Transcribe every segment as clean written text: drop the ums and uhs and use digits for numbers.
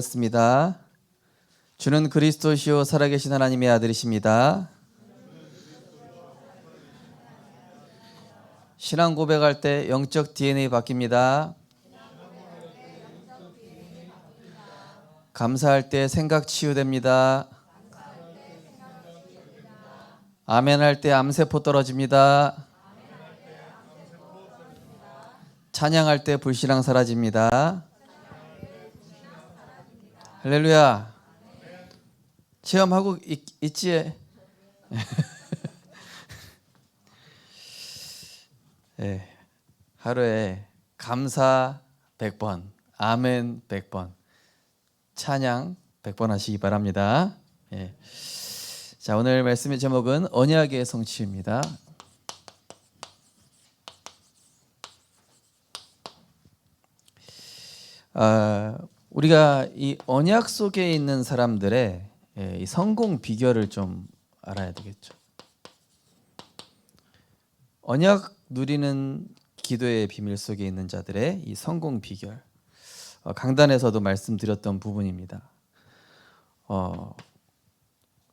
습니다. 주는 그리스도시요 살아계신 하나님의 아들이십니다. 신앙 고백할 때 영적 DNA 바뀝니다. 감사할 때 생각 치유됩니다. 아멘할 때 암세포 떨어집니다. 찬양할 때 불신앙 사라집니다. 할렐루야. 체험하고 있지? 네, 하루에 감사 100번, 아멘 100번, 찬양 100번 하시기 바랍니다. 네. 자, 오늘 말씀의 제목은 언약의 성취입니다. 우리가 이 언약 속에 있는 사람들의 이 성공 비결을 좀 알아야 되겠죠. 언약 누리는 기도의 비밀 속에 있는 자들의 이 성공 비결, 강단에서도 말씀드렸던 부분입니다.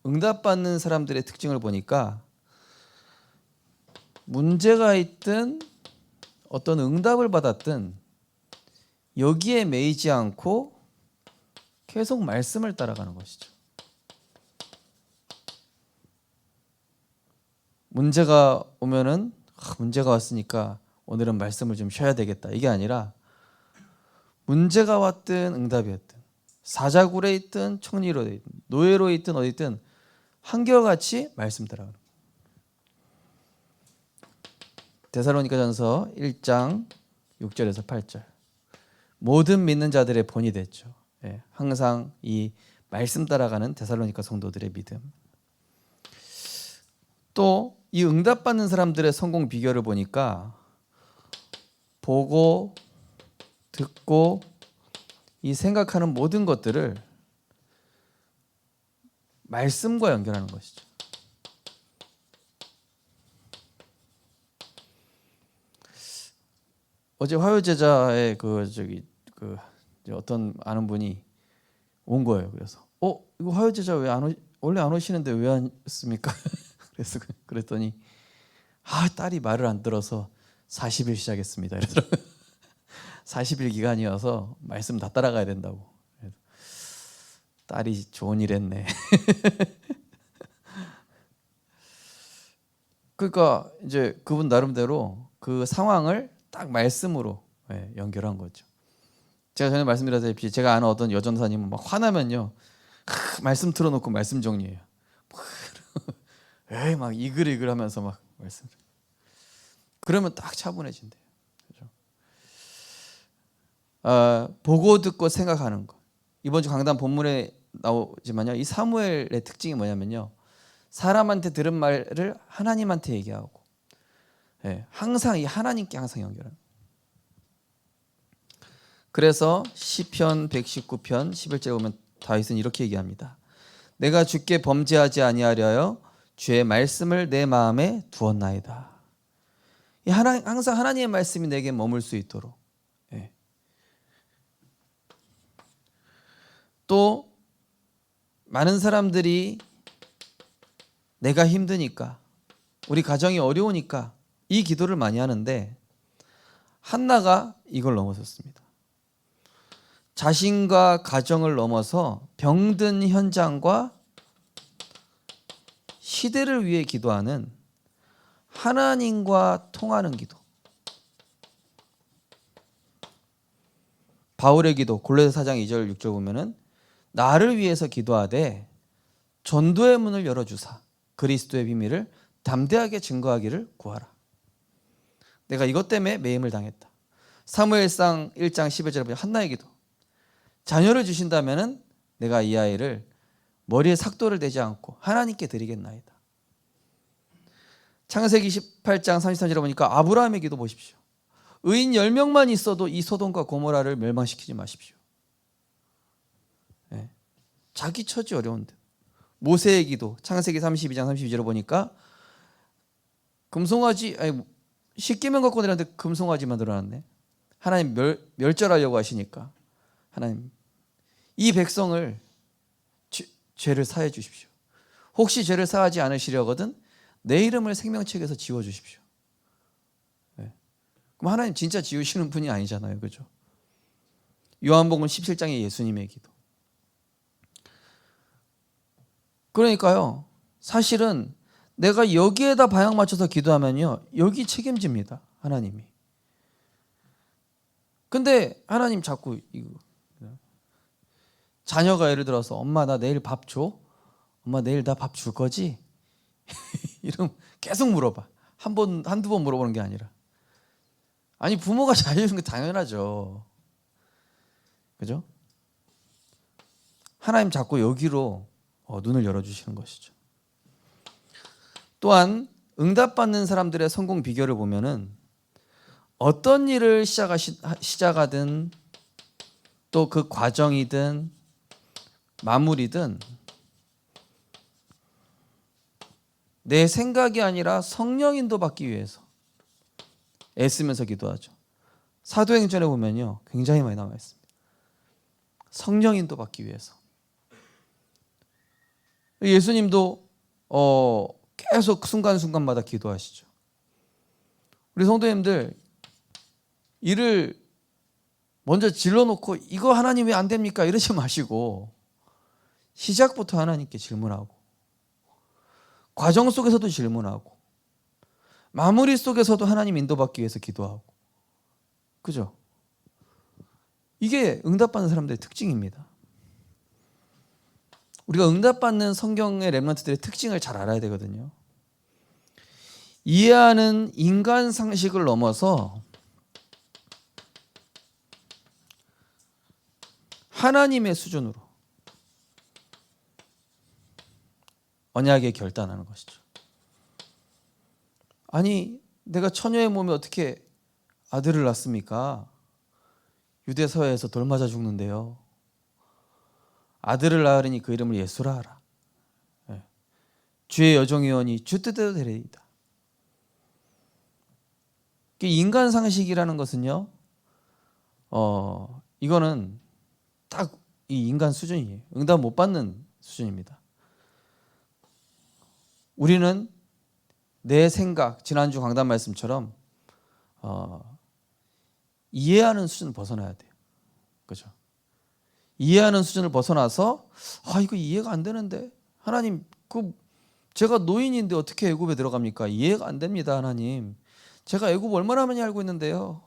응답받는 사람들의 특징을 보니까 문제가 있든 어떤 응답을 받았든 여기에 매이지 않고 계속 말씀을 따라가는 것이죠. 문제가 오면은 문제가 왔으니까 오늘은 말씀을 좀 쉬어야 되겠다, 이게 아니라 문제가 왔든 응답이었든 사자굴에 있든 청리로 있든 노예로 있든 어디든 한결같이 말씀 따라가는 거예요. 데살로니가전서 1장 6절에서 8절, 모든 믿는 자들의 본이 됐죠. 항상 이 말씀 따라가는 데살로니가 성도들의 믿음. 또 이 응답받는 사람들의 성공 비결을 보니까 보고 듣고 이 생각하는 모든 것들을 말씀과 연결하는 것이죠. 어제 화요제자의 어떤 아는 분이 온 거예요. 그래서 이거 화요제자 원래 안 오시는데 왜 왔습니까? 그랬더니 딸이 말을 안 들어서 40일 시작했습니다. 이러더라고요. 40일 기간이어서 말씀 다 따라가야 된다고. 딸이 좋은 일 했네. 그러니까 이제 그분 나름대로 그 상황을 딱 말씀으로 연결한 거죠. 제가 전에 말씀드렸다시피 제가 아는 어떤 여전사님은 막 화나면요, 말씀 틀어놓고 말씀 정리해요. 막 이글이글 하면서 막 말씀. 그러면 딱 차분해진대요. 그렇죠? 보고 듣고 생각하는 거. 이번 주 강단 본문에 나오지만요, 이 사무엘의 특징이 뭐냐면요, 사람한테 들은 말을 하나님한테 얘기하고, 항상 이 하나님께 항상 연결하는. 그래서 시편 119편 11절에 보면 다윗은 이렇게 얘기합니다. 내가 주께 범죄하지 아니하려 주의 말씀을 내 마음에 두었나이다. 항상 하나님의 말씀이 내게 머물 수 있도록. 또 많은 사람들이 내가 힘드니까, 우리 가정이 어려우니까 이 기도를 많이 하는데 한나가 이걸 넘어섰습니다. 자신과 가정을 넘어서 병든 현장과 시대를 위해 기도하는 하나님과 통하는 기도. 바울의 기도 골로새 4장 2절 6절 보면은 나를 위해서 기도하되 전도의 문을 열어주사 그리스도의 비밀을 담대하게 증거하기를 구하라. 내가 이것 때문에 매임을 당했다. 사무엘상 1장 11절에 보면 한나의 기도. 자녀를 주신다면은 내가 이 아이를 머리에 삭도를 대지 않고 하나님께 드리겠나이다. 창세기 28장 33절에 보니까 아브라함의 기도 보십시오. 의인 10명만 있어도 이 소돔과 고모라를 멸망시키지 마십시오. 자기 처지 어려운데. 모세의 기도 창세기 32장 32절에 보니까 금송아지, 10계명 갖고 내렸는데 금송아지만 늘어났네. 하나님 멸절하려고 하시니까 하나님 이 백성을 죄를 사해 주십시오. 혹시 죄를 사하지 않으시려거든 내 이름을 생명책에서 지워 주십시오. 네. 그럼 하나님 진짜 지우시는 분이 아니잖아요. 그죠? 요한복음 17장의 예수님의 기도. 그러니까요. 사실은 내가 여기에다 방향 맞춰서 기도하면요. 여기 책임집니다. 하나님이. 근데 하나님 자꾸 자녀가 예를 들어서 엄마 나 내일 밥 줘? 엄마 내일 나 밥 줄 거지? 이러면 계속 물어봐. 한두 번 물어보는 게 아니라. 아니 부모가 잘해주는 게 당연하죠. 그죠? 하나님 자꾸 여기로 눈을 열어주시는 것이죠. 또한 응답받는 사람들의 성공 비결을 보면은 어떤 일을 시작하든 또 그 과정이든 마무리든 내 생각이 아니라 성령 인도 받기 위해서 애쓰면서 기도하죠. 사도행전에 보면요. 굉장히 많이 나와 있습니다. 성령 인도 받기 위해서. 예수님도 계속 순간순간마다 기도하시죠. 우리 성도님들 일을 먼저 질러놓고 이거 하나님 왜 안 됩니까? 이러지 마시고 시작부터 하나님께 질문하고 과정 속에서도 질문하고 마무리 속에서도 하나님 인도받기 위해서 기도하고 그죠? 이게 응답받는 사람들의 특징입니다. 우리가 응답받는 성경의 렘넌트들의 특징을 잘 알아야 되거든요. 이해하는 인간 상식을 넘어서 하나님의 수준으로 언약에 결단하는 것이죠. 아니 내가 처녀의 몸에 어떻게 아들을 낳습니까? 유대 서해에서 돌 맞아 죽는데요. 아들을 낳으리니 그 이름을 예수라 하라. 주의 여종이오니 주 뜻대로 되리이다. 인간 상식이라는 것은요. 이거는 딱 이 인간 수준이에요. 응답 못 받는 수준입니다. 우리는 내 생각, 지난주 강단 말씀처럼 이해하는 수준을 벗어나야 돼요. 그죠? 이해하는 수준을 벗어나서 이거 이해가 안 되는데 하나님 제가 노인인데 어떻게 애굽에 들어갑니까? 이해가 안 됩니다. 하나님 제가 애굽 얼마나 많이 알고 있는데요.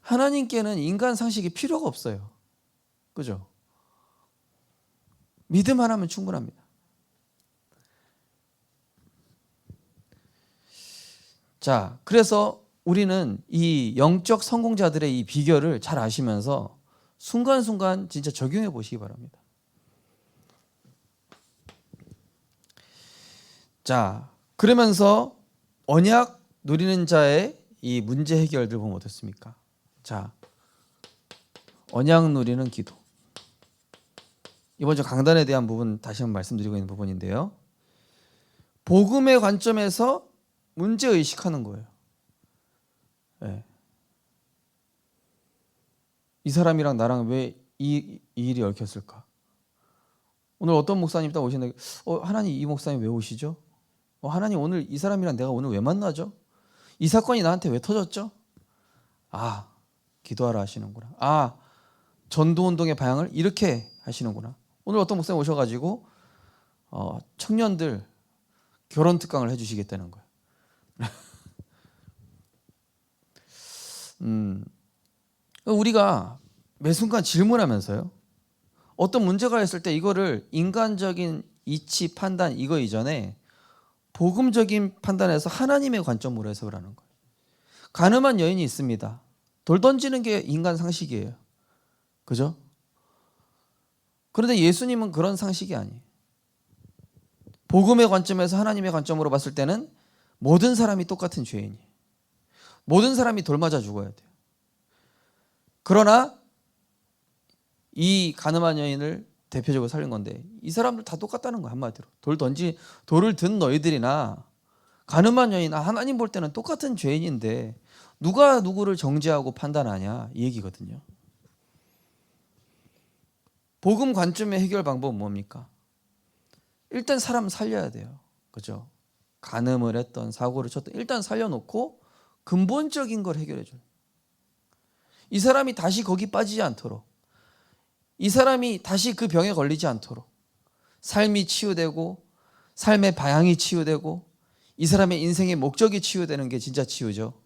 하나님께는 인간 상식이 필요가 없어요. 그죠? 믿음 하나면 충분합니다. 자, 그래서 우리는 이 영적 성공자들의 이 비결을 잘 아시면서 순간순간 진짜 적용해 보시기 바랍니다. 자, 그러면서 언약 누리는 자의 이 문제 해결들 보면 어떻습니까? 자, 언약 누리는 기도. 이번 주 강단에 대한 부분 다시 한번 말씀드리고 있는 부분인데요. 복음의 관점에서 문제 의식하는 거예요. 네. 이 사람이랑 나랑 왜 이 일이 얽혔을까? 오늘 어떤 목사님 딱 오시는데 하나님 이 목사님 왜 오시죠? 하나님 오늘 이 사람이랑 내가 오늘 왜 만나죠? 이 사건이 나한테 왜 터졌죠? 기도하라 하시는구나. 전도운동의 방향을 이렇게 하시는구나. 오늘 어떤 목사님 오셔가지고 청년들 결혼 특강을 해주시겠다는 거예요. 우리가 매 순간 질문하면서요. 어떤 문제가 있을 때 이거를 인간적인 이치 판단 이거 이전에 복음적인 판단에서 하나님의 관점으로 해석을 하는 거예요. 가늠한 여인이 있습니다. 돌 던지는 게 인간 상식이에요. 그죠? 그런데 예수님은 그런 상식이 아니에요. 복음의 관점에서 하나님의 관점으로 봤을 때는 모든 사람이 똑같은 죄인이에요. 모든 사람이 돌 맞아 죽어야 돼요. 그러나 이 가늠한 여인을 대표적으로 살린 건데 이 사람들 다 똑같다는 거야. 한마디로 돌을 든 너희들이나 가늠한 여인 하나님 볼 때는 똑같은 죄인인데 누가 누구를 정죄하고 판단하냐 이 얘기거든요. 복음 관점의 해결 방법은 뭡니까? 일단 사람 살려야 돼요. 그죠? 간음을 했던, 사고를 쳤던, 일단 살려놓고 근본적인 걸 해결해 줘요. 이 사람이 다시 거기 빠지지 않도록, 이 사람이 다시 그 병에 걸리지 않도록 삶이 치유되고 삶의 방향이 치유되고 이 사람의 인생의 목적이 치유되는 게 진짜 치유죠.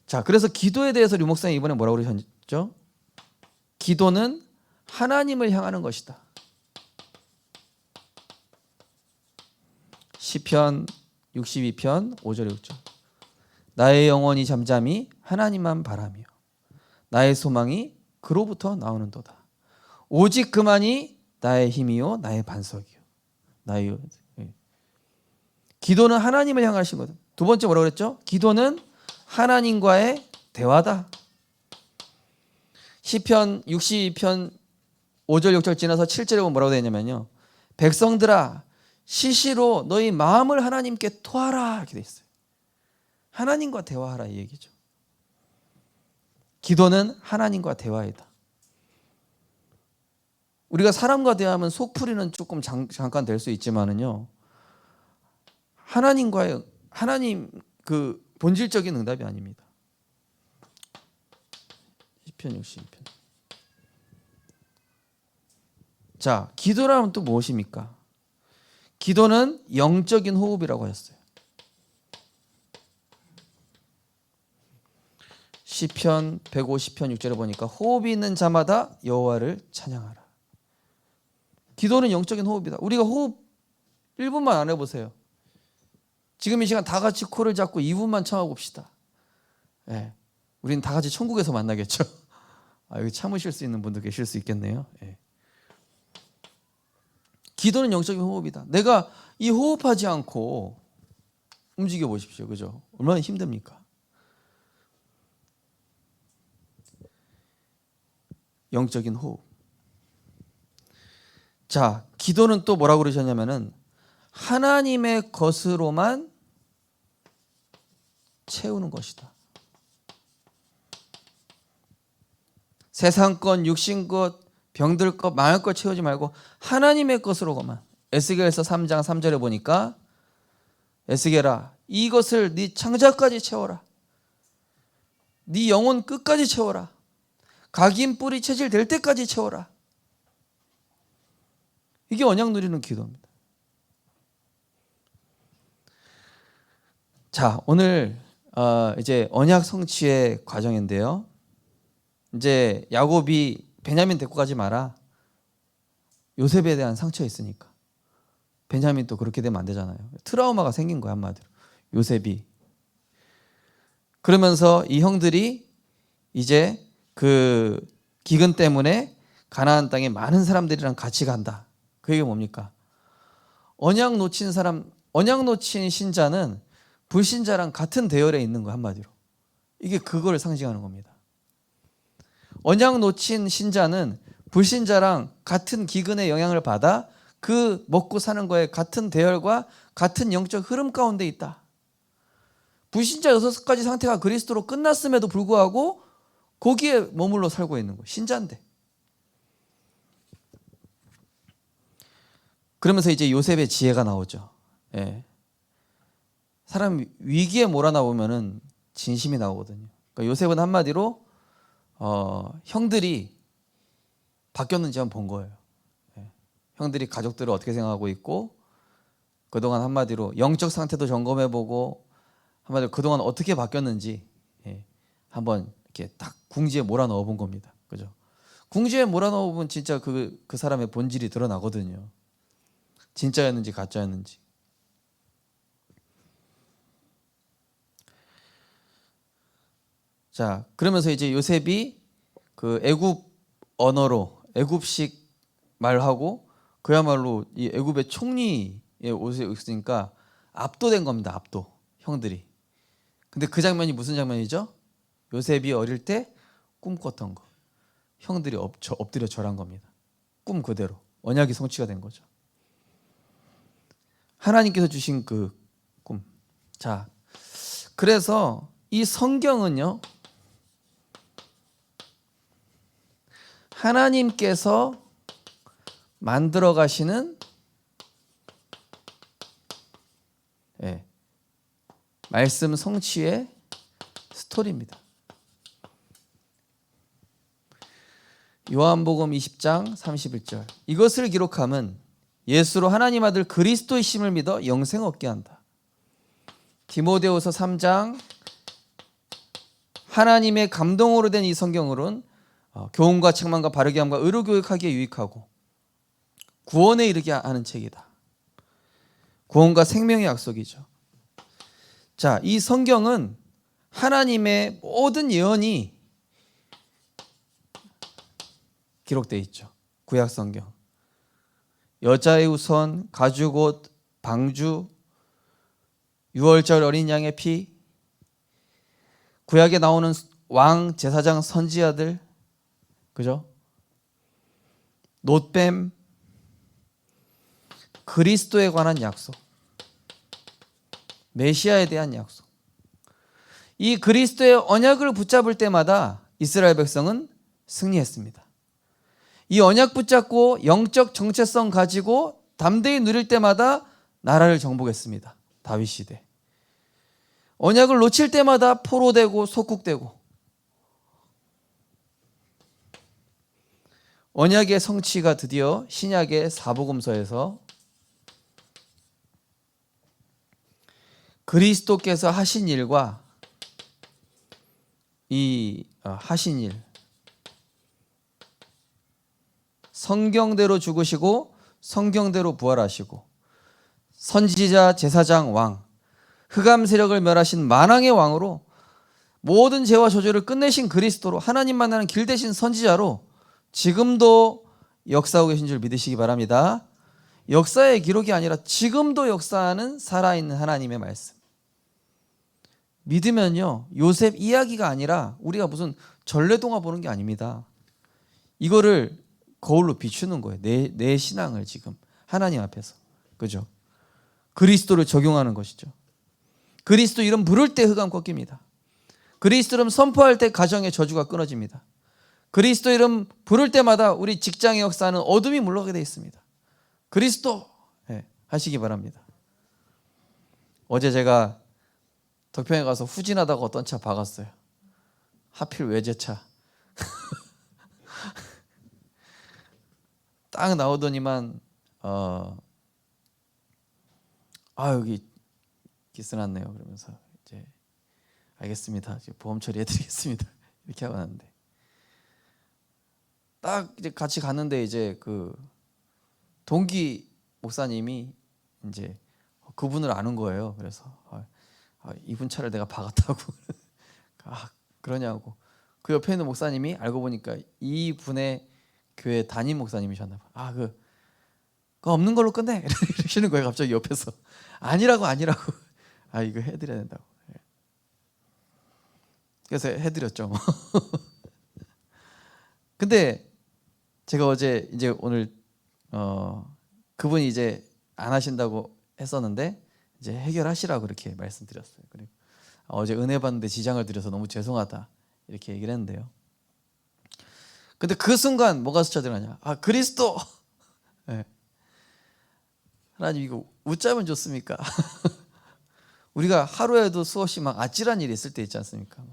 자, 그래서 기도에 대해서 류 목사님 이번에 뭐라고 그러셨죠? 기도는 하나님을 향하는 것이다. 시편 62편 5절 6절. 나의 영혼이 잠잠히 하나님만 바라며 나의 소망이 그로부터 나오는도다. 오직 그만이 나의 힘이요 나의 반석이요. 나의 기도는 하나님을 향하신 거다. 두 번째 뭐라고 그랬죠? 기도는 하나님과의 대화다. 시편 62편 5절 6절 지나서 7절에 보면 뭐라고 되어 있냐면요. 백성들아 시시로 너희 마음을 하나님께 토하라 이렇게 되어 있어요. 하나님과 대화하라 이 얘기죠. 기도는 하나님과 대화이다. 우리가 사람과 대화하면 속풀이는 조금 잠깐 될 수 있지만은요. 하나님 그 본질적인 응답이 아닙니다. 시편 62편. 자, 기도라면 또 무엇입니까? 기도는 영적인 호흡이라고 했어요. 시편 150편 6절에 보니까 호흡이 있는 자마다 여호와를 찬양하라. 기도는 영적인 호흡이다. 우리가 호흡 1분만 안 해보세요. 지금 이 시간 다 같이 코를 잡고 2분만 참아봅시다. 예, 우리는 다 같이 천국에서 만나겠죠. 여기 참으실 수 있는 분도 계실 수 있겠네요. 예. 기도는 영적인 호흡이다. 내가 이 호흡하지 않고 움직여 보십시오. 그죠? 얼마나 힘듭니까? 영적인 호흡. 자, 기도는 또 뭐라고 그러셨냐면은 하나님의 것으로만 채우는 것이다. 세상 것, 육신 것, 병들 것, 망할 것 채우지 말고 하나님의 것으로만. 에스겔서 3장 3절에 보니까 에스겔아 이것을 네 창자까지 채워라. 네 영혼 끝까지 채워라. 각인 뿌리 체질 될 때까지 채워라. 이게 언약 누리는 기도입니다. 자, 오늘 이제 언약 성취의 과정인데요. 이제 야곱이 베냐민 데리고 가지 마라. 요셉에 대한 상처가 있으니까. 베냐민 또 그렇게 되면 안 되잖아요. 트라우마가 생긴 거야 한마디로. 요셉이. 그러면서 이 형들이 이제 그 기근 때문에 가나안 땅에 많은 사람들이랑 같이 간다. 그게 뭡니까? 언약 놓친 사람, 언약 놓친 신자는 불신자랑 같은 대열에 있는 거 한마디로. 이게 그걸 상징하는 겁니다. 언약 놓친 신자는 불신자랑 같은 기근의 영향을 받아 그 먹고 사는 거에 같은 대열과 같은 영적 흐름 가운데 있다. 불신자 6가지 상태가 그리스도로 끝났음에도 불구하고 거기에 머물러 살고 있는 거예요. 신자인데. 그러면서 이제 요셉의 지혜가 나오죠. 예. 사람 위기에 몰아나오면은 진심이 나오거든요. 그러니까 요셉은 한마디로 형들이 바뀌었는지 한번 본 거예요. 예. 형들이 가족들을 어떻게 생각하고 있고 그동안 한마디로 영적 상태도 점검해보고 한마디로 그동안 어떻게 바뀌었는지 한번 이렇게 딱 궁지에 몰아넣어 본 겁니다. 그죠? 궁지에 몰아넣어 보면 진짜 그 사람의 본질이 드러나거든요. 진짜였는지 가짜였는지. 자, 그러면서 이제 요셉이 그 애굽 언어로 애굽식 말하고 그야말로 이 애굽의 총리의 옷에 있으니까 압도된 겁니다. 압도. 형들이. 근데 그 장면이 무슨 장면이죠? 요셉이 어릴 때 꿈꿨던 거. 형들이 엎드려 절한 겁니다. 꿈 그대로. 언약이 성취가 된 거죠. 하나님께서 주신 그 꿈. 자, 그래서 이 성경은요. 하나님께서 만들어 가시는 말씀 성취의 스토리입니다. 요한복음 20장 31절. 이것을 기록함은 예수로 하나님 아들 그리스도이심을 믿어 영생 얻게 한다. 디모데후서 3장. 하나님의 감동으로 된 이 성경으로는 교훈과 책망과 바르게 함과 의로 교육하기에 유익하고 구원에 이르게 하는 책이다. 구원과 생명의 약속이죠. 자, 이 성경은 하나님의 모든 예언이 기록되어 있죠. 구약 성경. 여자의 후손, 가죽옷, 방주, 유월절 어린 양의 피, 구약에 나오는 왕, 제사장, 선지자들, 그죠? 놋뱀, 그리스도에 관한 약속, 메시아에 대한 약속. 이 그리스도의 언약을 붙잡을 때마다 이스라엘 백성은 승리했습니다. 이 언약 붙잡고 영적 정체성 가지고 담대히 누릴 때마다 나라를 정복했습니다. 다윗 시대. 언약을 놓칠 때마다 포로되고 속국되고, 언약의 성취가 드디어 신약의 사복음서에서 그리스도께서 하신 일과 이 하신 일, 성경대로 죽으시고 성경대로 부활하시고 선지자, 제사장, 왕, 흑암 세력을 멸하신 만왕의 왕으로 모든 죄와 저주를 끝내신 그리스도로 하나님 만나는 길 되신 선지자로 지금도 역사하고 계신 줄 믿으시기 바랍니다. 역사의 기록이 아니라 지금도 역사하는 살아있는 하나님의 말씀. 믿으면요, 요셉 이야기가 아니라 우리가 무슨 전래동화 보는 게 아닙니다. 이거를 거울로 비추는 거예요. 내 신앙을 지금 하나님 앞에서. 그죠? 그리스도를 적용하는 것이죠. 그리스도 이름 부를 때 흑암 꺾입니다. 그리스도 이름 선포할 때 가정의 저주가 끊어집니다. 그리스도 이름 부를 때마다 우리 직장의 역사는 어둠이 물러가게 되어 있습니다. 그리스도 하시기 바랍니다. 어제 제가 덕평에 가서 후진하다가 어떤 차 박았어요. 하필 외제차. 딱 나오더니만 여기 기스 났네요. 그러면서 이제 알겠습니다. 보험 처리해드리겠습니다. 이렇게 하고 났는데 딱 이제 같이 갔는데 이제 그 동기 목사님이 이제 그분을 아는 거예요. 그래서 이분 차를 내가 박았다고. 그러냐고. 그 옆에 있는 목사님이 알고 보니까 이분의 교회 담임 목사님이셨나 봐. 그거 없는 걸로 끝내. 이러시는 거예요. 갑자기 옆에서. 아니라고. 이거 해드려야 된다고. 그래서 해드렸죠. 근데 제가 어제 이제 오늘 그분이 이제 안 하신다고 했었는데 이제 해결하시라고 그렇게 말씀드렸어요. 그리고 어제 은혜 받는데 지장을 드려서 너무 죄송하다 이렇게 얘기를 했는데요. 근데 그 순간 뭐가 스쳐들어가냐? 그리스도. 하나님 이거 웃자면 좋습니까? 우리가 하루에도 수없이 막 아찔한 일이 있을 때 있지 않습니까?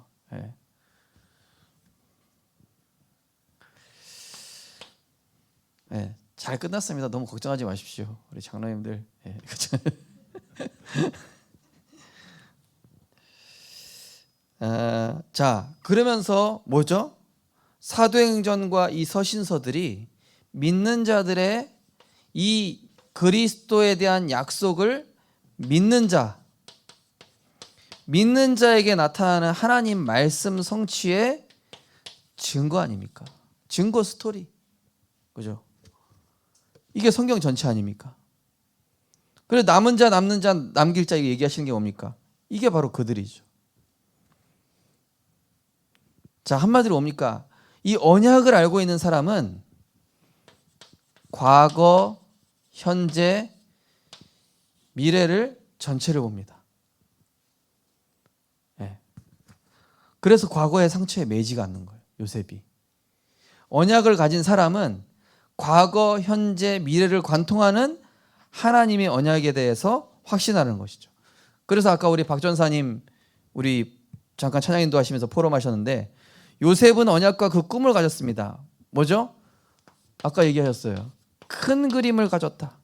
잘 끝났습니다. 너무 걱정하지 마십시오. 우리 장로님들. 자, 그러면서 뭐죠? 사도행전과 이 서신서들이 믿는 자들의 이 그리스도에 대한 약속을 믿는 자에게 나타나는 하나님 말씀 성취의 증거 아닙니까? 증거 스토리. 그죠? 이게 성경 전체 아닙니까? 그래 남은 자 남는 자 남길 자 얘기하시는 게 뭡니까? 이게 바로 그들이죠. 자, 한마디로 뭡니까? 이 언약을 알고 있는 사람은 과거, 현재, 미래를 전체를 봅니다. 그래서 과거의 상처에 매이지가 않는 거예요. 요셉이. 언약을 가진 사람은 과거, 현재, 미래를 관통하는 하나님의 언약에 대해서 확신하는 것이죠. 그래서 아까 우리 박 전사님 우리 잠깐 찬양 인도하시면서 포럼하셨는데 요셉은 언약과 그 꿈을 가졌습니다. 뭐죠? 아까 얘기하셨어요. 큰 그림을 가졌다.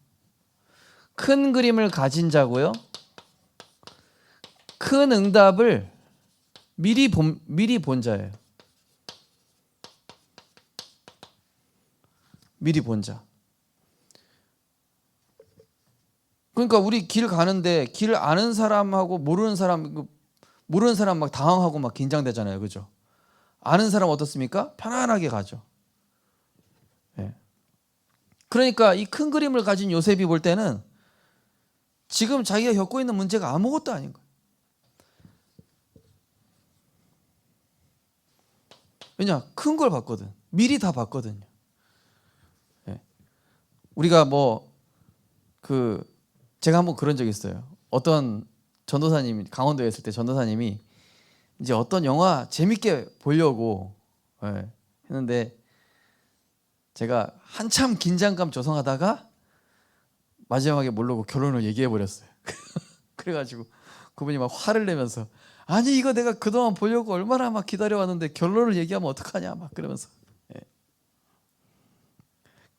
큰 그림을 가진 자고요. 큰 응답을 미리 본 자예요. 미리 본 자. 그러니까 우리 길 가는데 길 아는 사람하고 모르는 사람 막 당황하고 막 긴장되잖아요. 그죠? 아는 사람 어떻습니까? 편안하게 가죠. 네. 그러니까 이 큰 그림을 가진 요셉이 볼 때는 지금 자기가 겪고 있는 문제가 아무것도 아닌 거예요. 왜냐? 큰 걸 봤거든. 미리 다 봤거든요. 네. 우리가 제가 한번 그런 적이 있어요. 어떤 전도사님이 강원도에 있을 때 전도사님이 이제 어떤 영화 재밌게 보려고 했는데 제가 한참 긴장감 조성하다가 마지막에 모르고 결론을 얘기해 버렸어요. 그래가지고 그분이 막 화를 내면서 아니 이거 내가 그동안 보려고 얼마나 막 기다려왔는데 결론을 얘기하면 어떡하냐 막 그러면서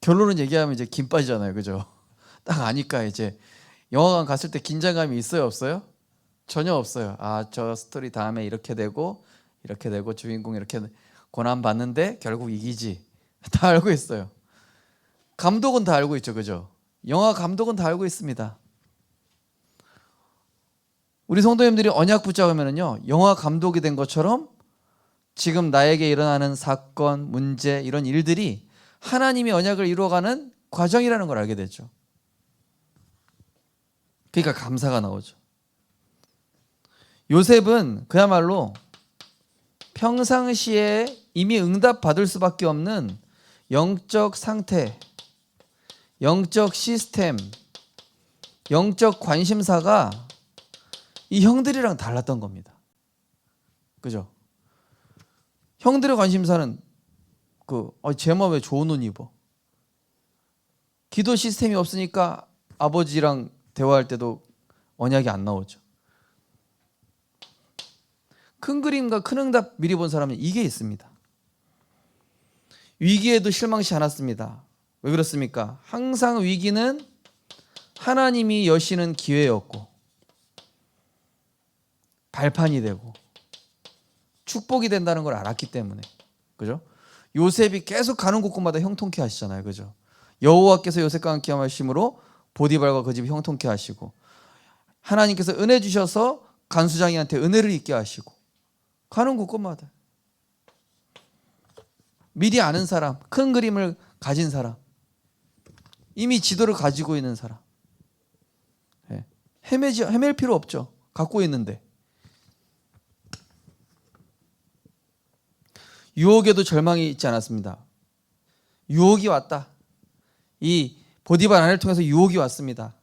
결론은 얘기하면 이제 김 빠지잖아요. 그죠? 딱 아니까 이제 영화관 갔을 때 긴장감이 있어요 없어요? 전혀 없어요. 아, 저 스토리 다음에 이렇게 되고 주인공 이렇게 고난 받는데 결국 이기지. 다 알고 있어요. 감독은 다 알고 있죠. 그죠? 영화 감독은 다 알고 있습니다. 우리 성도님들이 언약 붙잡으면요 영화 감독이 된 것처럼 지금 나에게 일어나는 사건, 문제 이런 일들이 하나님이 언약을 이루어가는 과정이라는 걸 알게 되죠. 그러니까 감사가 나오죠. 요셉은 그야말로 평상시에 이미 응답받을 수밖에 없는 영적 상태, 영적 시스템, 영적 관심사가 이 형들이랑 달랐던 겁니다. 그죠? 형들의 관심사는 쟤만 왜 좋은 옷 입어? 기도 시스템이 없으니까 아버지랑 대화할 때도 언약이 안 나오죠. 큰 그림과 큰 응답 미리 본 사람은 이게 있습니다. 위기에도 실망치 않았습니다. 왜 그렇습니까? 항상 위기는 하나님이 여시는 기회였고 발판이 되고 축복이 된다는 걸 알았기 때문에. 그죠? 요셉이 계속 가는 곳곳마다 형통케 하시잖아요. 그죠? 여호와께서 요셉과 함께 하심으로 보디발과 그 집이 형통케 하시고 하나님께서 은혜 주셔서 간수장이한테 은혜를 있게 하시고 가는 곳곳마다 미리 아는 사람, 큰 그림을 가진 사람, 이미 지도를 가지고 있는 사람. 헤맬 필요 없죠. 갖고 있는데. 유혹에도 절망이 있지 않았습니다. 유혹이 왔다. 이 보디발 아내를 통해서 유혹이 왔습니다.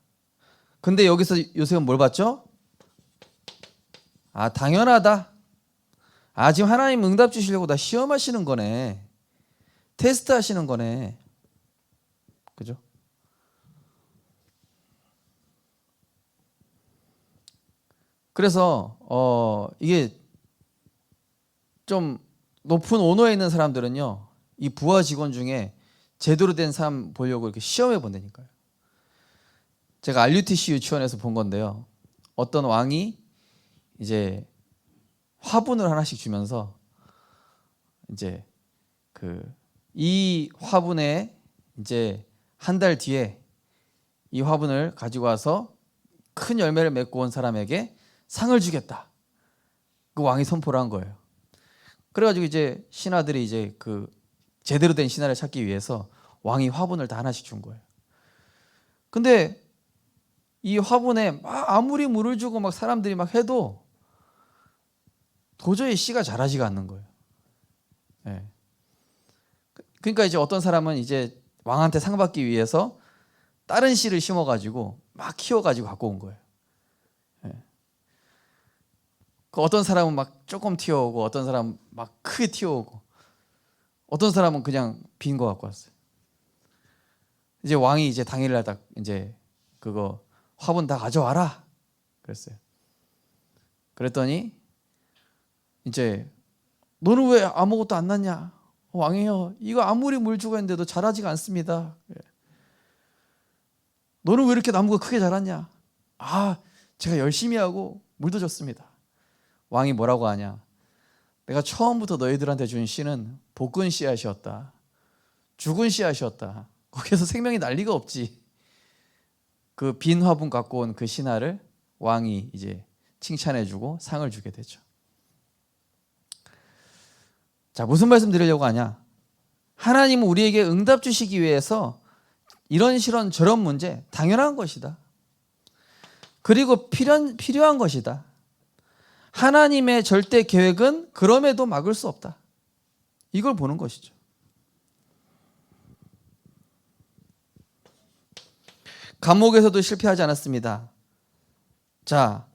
근데 여기서 요셉은 뭘 봤죠? 아, 당연하다. 아, 지금 하나님 응답 주시려고 나 시험하시는 거네. 테스트 하시는 거네. 그죠? 그래서 이게 좀 높은 오너에 있는 사람들은요, 이 부하 직원 중에 제대로 된 사람 보려고 이렇게 시험해 본다니까요. 제가 RUTC 유치원에서 본 건데요. 어떤 왕이 이제 화분을 하나씩 주면서 이제 이 화분에 이제 한 달 뒤에 이 화분을 가지고 와서 큰 열매를 맺고 온 사람에게 상을 주겠다. 그 왕이 선포를 한 거예요. 그래가지고 이제 신하들이 이제 제대로 된 신하를 찾기 위해서 왕이 화분을 다 하나씩 준 거예요. 근데 이 화분에 막 아무리 물을 주고 막 사람들이 막 해도 도저히 씨가 자라지가 않는 거예요. 네. 그러니까 이제 어떤 사람은 이제 왕한테 상 받기 위해서 다른 씨를 심어가지고 막 키워가지고 갖고 온 거예요. 네. 어떤 사람은 막 조금 튀어오고 어떤 사람은 막 크게 튀어오고 어떤 사람은 그냥 빈 거 갖고 왔어요. 이제 왕이 이제 당일날 딱 이제 그거 화분 다 가져와라 그랬어요. 그랬더니 이제 너는 왜 아무것도 안 났냐? 왕이요, 이거 아무리 물 주고 했는데도 자라지가 않습니다. 너는 왜 이렇게 나무가 크게 자랐냐? 아, 제가 열심히 하고 물도 줬습니다. 왕이 뭐라고 하냐? 내가 처음부터 너희들한테 준 씨는 볶은 씨앗이었다. 죽은 씨앗이었다. 거기서 생명이 날 리가 없지. 그 빈 화분 갖고 온 그 신하를 왕이 이제 칭찬해주고 상을 주게 되죠. 자, 무슨 말씀 드리려고 하냐? 하나님은 우리에게 응답 주시기 위해서 이런 실현 저런 문제 당연한 것이다. 그리고 필요한 것이다. 하나님의 절대 계획은 그럼에도 막을 수 없다. 이걸 보는 것이죠. 감옥에서도 실패하지 않았습니다. 자,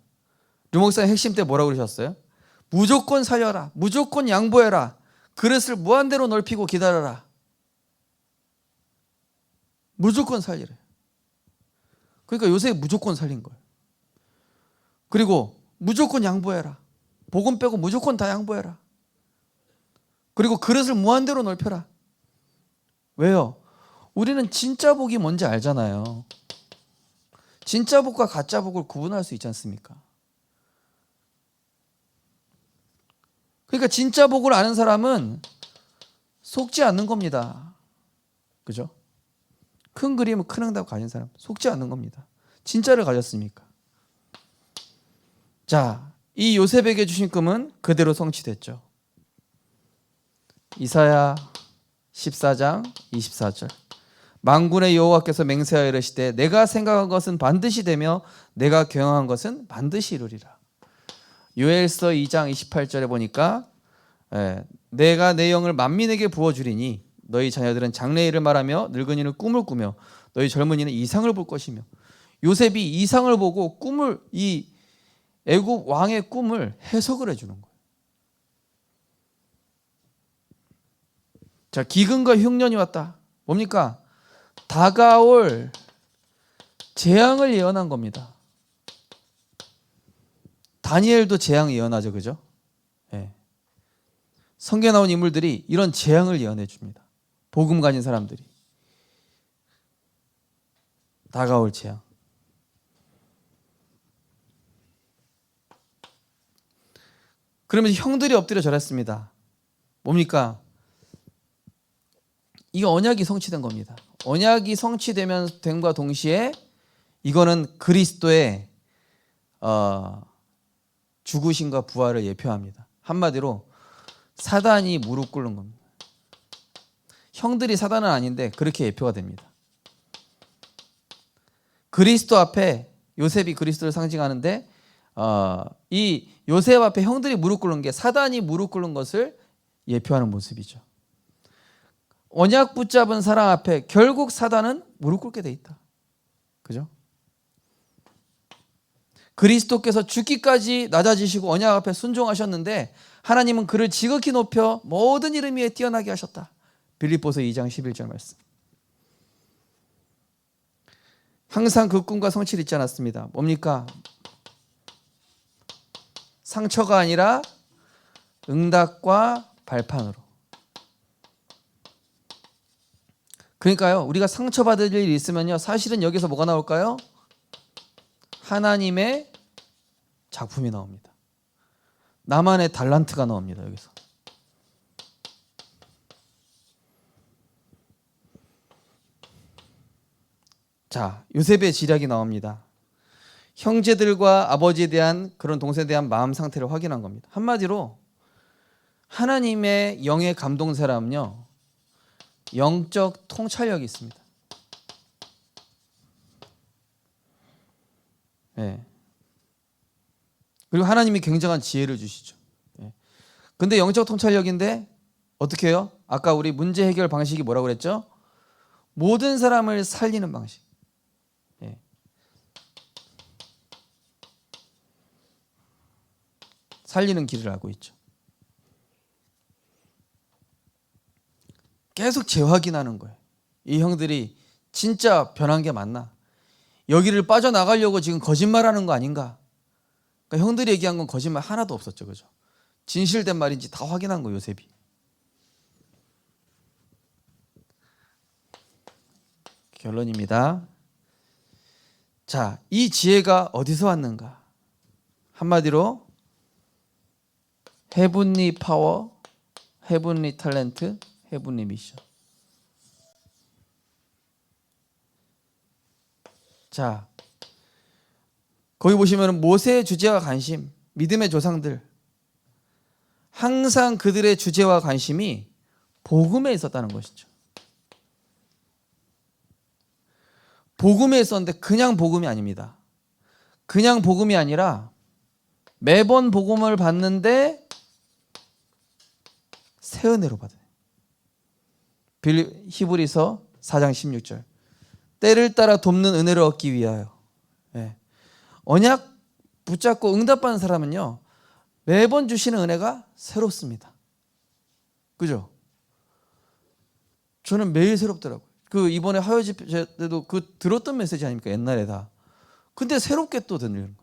류목사님 핵심 때 뭐라고 그러셨어요? 무조건 살려라. 무조건 양보해라. 그릇을 무한대로 넓히고 기다려라. 무조건 살리래. 그러니까 요새 무조건 살린 거예요. 그리고 무조건 양보해라. 복음 빼고 무조건 다 양보해라. 그리고 그릇을 무한대로 넓혀라. 왜요? 우리는 진짜 복이 뭔지 알잖아요. 진짜 복과 가짜 복을 구분할 수 있지 않습니까? 그러니까 진짜 복을 아는 사람은 속지 않는 겁니다. 그죠? 큰 그림은 큰 응답 가진 사람 속지 않는 겁니다. 진짜를 가졌으니까. 자, 이 요셉에게 주신 꿈은 그대로 성취됐죠. 이사야 14장 24절. 만군의 여호와께서 맹세하여 이르시되 내가 생각한 것은 반드시 되며 내가 경영한 것은 반드시 이루리라. 요엘서 2장 28절에 보니까 내가 내 영을 만민에게 부어주리니 너희 자녀들은 장래일을 말하며 늙은이는 꿈을 꾸며 너희 젊은이는 이상을 볼 것이며. 요셉이 이상을 보고 꿈을, 이 애굽 왕의 꿈을 해석을 해주는 거예요. 자, 기근과 흉년이 왔다. 뭡니까? 다가올 재앙을 예언한 겁니다. 다니엘도 재앙 예언하죠, 그죠? 네. 성경에 나온 인물들이 이런 재앙을 예언해 줍니다. 복음 가진 사람들이. 다가올 재앙. 그러면서 형들이 엎드려 절했습니다. 뭡니까? 이 언약이 성취된 겁니다. 언약이 성취됨과 동시에 이거는 그리스도의 죽으심과 부활을 예표합니다. 한마디로 사단이 무릎 꿇는 겁니다. 형들이 사단은 아닌데 그렇게 예표가 됩니다. 그리스도 앞에 요셉이 그리스도를 상징하는데 이 요셉 앞에 형들이 무릎 꿇는 게 사단이 무릎 꿇는 것을 예표하는 모습이죠. 언약 붙잡은 사람 앞에 결국 사단은 무릎 꿇게 돼 있다. 그죠? 그리스도께서 죽기까지 낮아지시고 언약 앞에 순종하셨는데 하나님은 그를 지극히 높여 모든 이름 위에 뛰어나게 하셨다. 빌립보서 2장 11절 말씀. 항상 그 꿈과 성취를 잊지 않았습니다. 뭡니까? 상처가 아니라 응답과 발판으로. 그러니까요, 우리가 상처받을 일이 있으면요, 사실은 여기서 뭐가 나올까요? 하나님의 작품이 나옵니다. 나만의 달란트가 나옵니다. 여기서. 자, 요셉의 지략이 나옵니다. 형제들과 아버지에 대한, 그런 동생에 대한 마음 상태를 확인한 겁니다. 한마디로 하나님의 영에 감동 사람은요, 영적 통찰력이 있습니다. 네. 그리고 하나님이 굉장한 지혜를 주시죠. 네. 근데 영적 통찰력인데 어떻게 해요? 아까 우리 문제 해결 방식이 뭐라고 그랬죠? 모든 사람을 살리는 방식. 네. 살리는 길을 알고 있죠. 계속 재확인하는 거예요. 이 형들이 진짜 변한 게 맞나? 여기를 빠져나가려고 지금 거짓말하는 거 아닌가? 그러니까 형들이 얘기한 건 거짓말 하나도 없었죠. 그죠? 진실된 말인지 다 확인한 거예요, 요셉이. 결론입니다. 자, 이 지혜가 어디서 왔는가? 한마디로 헤븐리 파워, 헤븐리 탤런트, 헤븐리 미션. 자, 거기 보시면 모세의 주제와 관심, 믿음의 조상들, 항상 그들의 주제와 관심이 복음에 있었다는 것이죠. 복음에 있었는데 그냥 복음이 아닙니다. 그냥 복음이 아니라 매번 복음을 받는데 새 은혜로 받아요. 히브리서 4장 16절. 때를 따라 돕는 은혜를 얻기 위하여. 예. 언약 붙잡고 응답받는 사람은요, 매번 주시는 은혜가 새롭습니다. 그죠? 저는 매일 새롭더라고요. 그 이번에 화요 집회 때도 그 들었던 메시지 아닙니까? 옛날에 다. 근데 새롭게 또 듣는 거예요.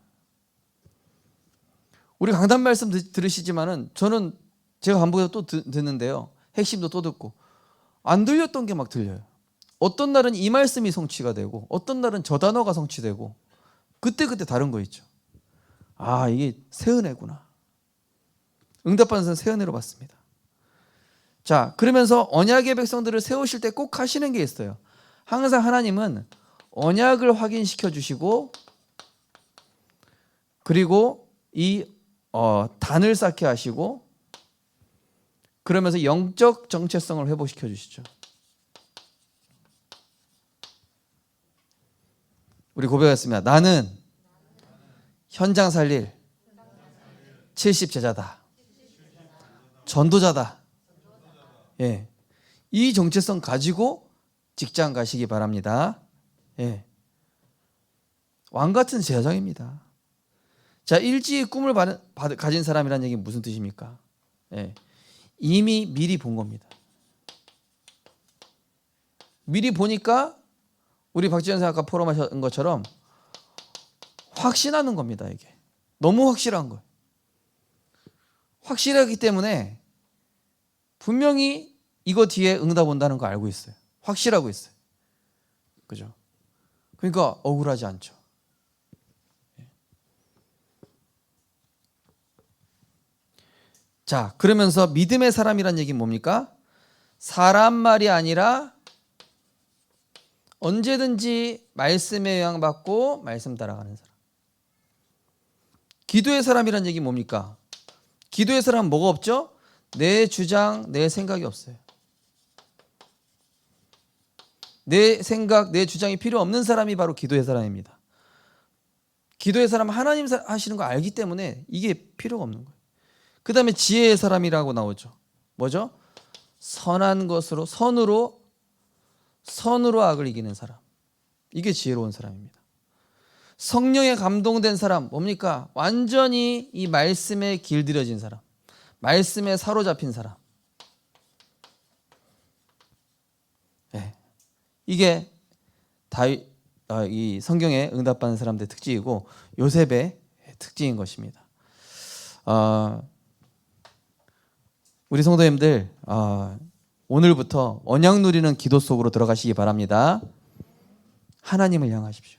우리 강단 말씀 들으시지만은 저는 제가 반복해서 또 듣는데요. 핵심도 또 듣고 안 들렸던 게 막 들려요. 어떤 날은 이 말씀이 성취가 되고 어떤 날은 저 단어가 성취되고 그때그때 다른 거 있죠. 아, 이게 새 은혜구나. 응답받는 사람 새 은혜로 받습니다. 자, 그러면서 언약의 백성들을 세우실 때 꼭 하시는 게 있어요. 항상 하나님은 언약을 확인시켜 주시고 그리고 이 단을 쌓게 하시고 그러면서 영적 정체성을 회복시켜 주시죠. 우리 고백했습니다. 나는 현장 살릴 70제자다. 전도자다. 예. 이 정체성 가지고 직장 가시기 바랍니다. 예. 왕 같은 제사장입니다. 자, 일지의 꿈을 가진 사람이라는 얘기는 무슨 뜻입니까? 예. 이미 미리 본 겁니다. 미리 보니까 우리 박지현 선생 아까 포럼하신 것처럼 확신하는 겁니다. 이게 너무 확실한 거예요. 확실하기 때문에 분명히 이거 뒤에 응답 온다는 거 알고 있어요. 확실하고 있어요. 그죠? 그러니까 억울하지 않죠. 자, 그러면서 믿음의 사람이란 얘기는 뭡니까? 사람 말이 아니라 언제든지 말씀에 영향받고 말씀 따라가는 사람. 기도의 사람이란 얘기는 뭡니까? 기도의 사람은 뭐가 없죠? 내 주장, 내 생각이 없어요. 내 생각, 내 주장이 필요 없는 사람이 바로 기도의 사람입니다. 기도의 사람은 하나님 하시는 거 알기 때문에 이게 필요가 없는 거예요. 그 다음에 지혜의 사람이라고 나오죠. 뭐죠? 선한 것으로, 선으로 악을 이기는 사람. 이게 지혜로운 사람입니다. 성령에 감동된 사람 뭡니까? 완전히 이 말씀에 길들여진 사람, 말씀에 사로잡힌 사람. 네. 이게 이 성경에 응답받는 사람들의 특징이고 요셉의 특징인 것입니다. 우리 성도님들 오늘부터 언약 누리는 기도 속으로 들어가시기 바랍니다. 하나님을 향하십시오.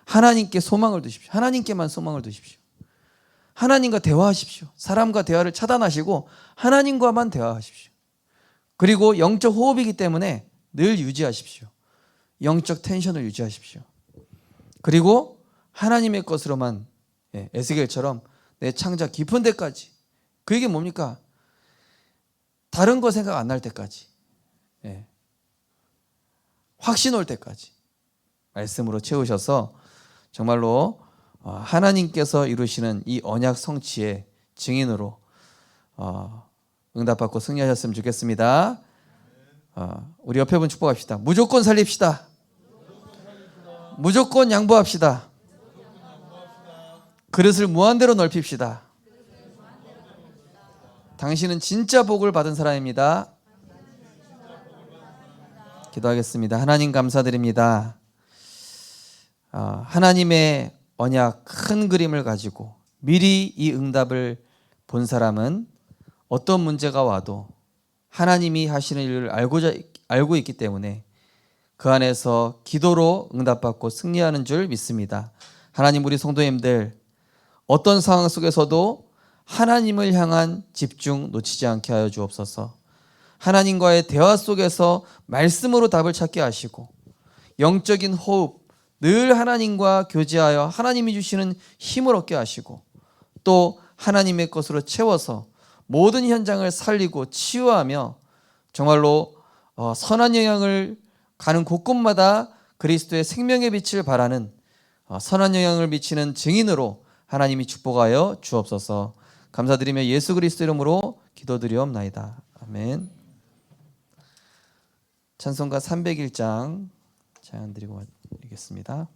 하나님께 소망을 두십시오. 하나님께만 소망을 두십시오. 하나님과 대화하십시오. 사람과 대화를 차단하시고 하나님과만 대화하십시오. 그리고 영적 호흡이기 때문에 늘 유지하십시오. 영적 텐션을 유지하십시오. 그리고 하나님의 것으로만 에스겔처럼 내 창자 깊은 데까지. 그게 뭡니까? 다른 거 생각 안 날 때까지, 확신 올 때까지 말씀으로 채우셔서 정말로 하나님께서 이루시는 이 언약 성취의 증인으로 응답받고 승리하셨으면 좋겠습니다. 우리 옆에 분 축복합시다. 무조건 살립시다. 무조건 양보합시다. 그릇을 무한대로 넓힙시다. 당신은 진짜 복을 받은 사람입니다. 기도하겠습니다. 하나님 감사드립니다. 하나님의 언약 큰 그림을 가지고 미리 이 응답을 본 사람은 어떤 문제가 와도 하나님이 하시는 일을 알고 있기 때문에 그 안에서 기도로 응답받고 승리하는 줄 믿습니다. 하나님, 우리 성도님들 어떤 상황 속에서도 하나님을 향한 집중 놓치지 않게 하여 주옵소서. 하나님과의 대화 속에서 말씀으로 답을 찾게 하시고 영적인 호흡, 늘 하나님과 교제하여 하나님이 주시는 힘을 얻게 하시고 또 하나님의 것으로 채워서 모든 현장을 살리고 치유하며 정말로 선한 영향을 가는 곳곳마다 그리스도의 생명의 빛을 발하는 선한 영향을 미치는 증인으로 하나님이 축복하여 주옵소서. 감사드리며 예수 그리스도 이름으로 기도드리옵나이다. 아멘. 찬송가 301장 찬양 드리고 드리겠습니다.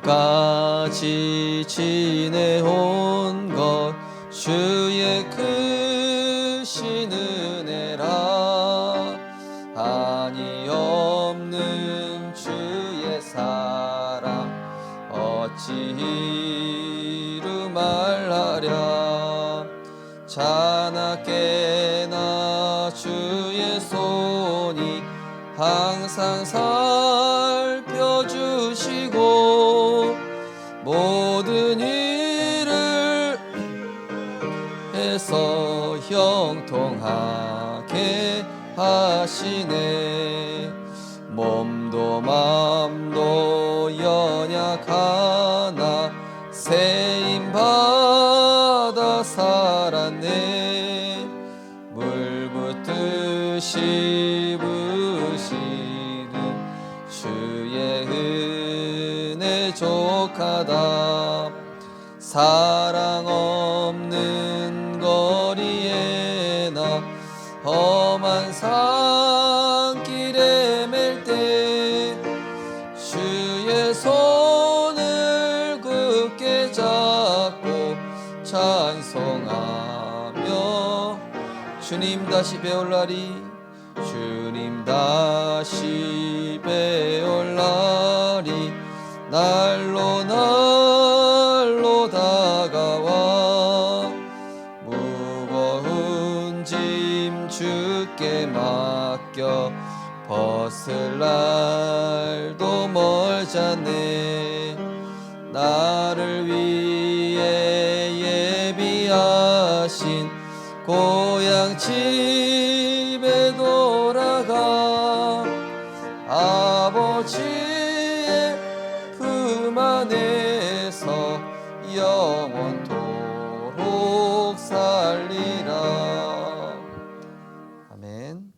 지금까지 지내온 것 주의 크신 은혜라. 한이 없는 주의 사랑 어찌 이루 말하랴. 자나깨나 주의 손이 항상 살펴주시고 모든 일을 해서 형통하게 하시네. 몸도 맘도 연약하나 세임받아 살았네. 물 붓듯이 부시는 주의 은혜 족하다. 사랑 없는 거리에 나 험한 산길에 맬 때 주의 손을 굳게 잡고 찬송하며 주님 다시 배울 날이 주님 다시 배울 날이 날로 날로 다가와. 무거운 짐 주께 맡겨 벗을 날도 멀잖네. 나를 위해 예비하신 고향 집에 돌아가 아버지의 품 안에서 영원토록 살리라. 아멘.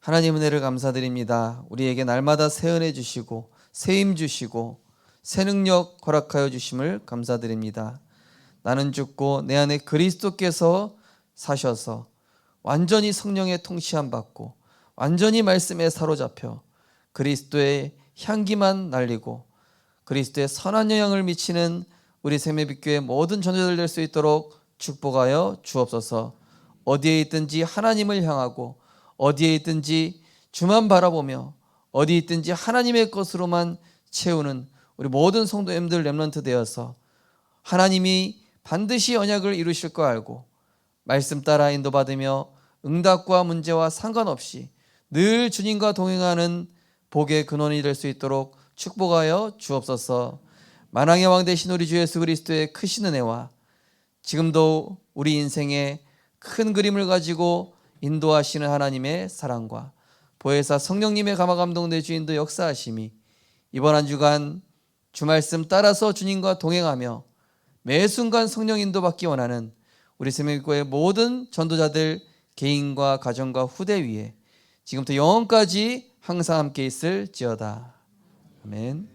하나님 은혜를 감사드립니다. 우리에게 날마다 새 은혜 주시고 새 힘 주시고 새 능력 허락하여 주심을 감사드립니다. 나는 죽고 내 안에 그리스도께서 사셔서 완전히 성령의 통치함 받고 완전히 말씀에 사로잡혀 그리스도의 향기만 날리고 그리스도의 선한 영향을 미치는 우리 생명빛교회 모든 전도자들 될 수 있도록 축복하여 주옵소서. 어디에 있든지 하나님을 향하고 어디에 있든지 주만 바라보며 어디 있든지 하나님의 것으로만 채우는 우리 모든 성도님들 렘넌트 되어서 하나님이 반드시 언약을 이루실 거 알고 말씀 따라 인도받으며 응답과 문제와 상관없이 늘 주님과 동행하는 복의 근원이 될 수 있도록 축복하여 주옵소서. 만왕의 왕 되신 우리 주 예수 그리스도의 크신 은혜와 지금도 우리 인생의 큰 그림을 가지고 인도하시는 하나님의 사랑과 보혜사 성령님의 감화 감동 내 주인도 역사하심이 이번 한 주간 주 말씀 따라서 주님과 동행하며 매 순간 성령 인도받기 원하는 우리 생명교회 모든 전도자들 개인과 가정과 후대 위에 지금부터 영원까지 항상 함께 있을지어다. 아멘.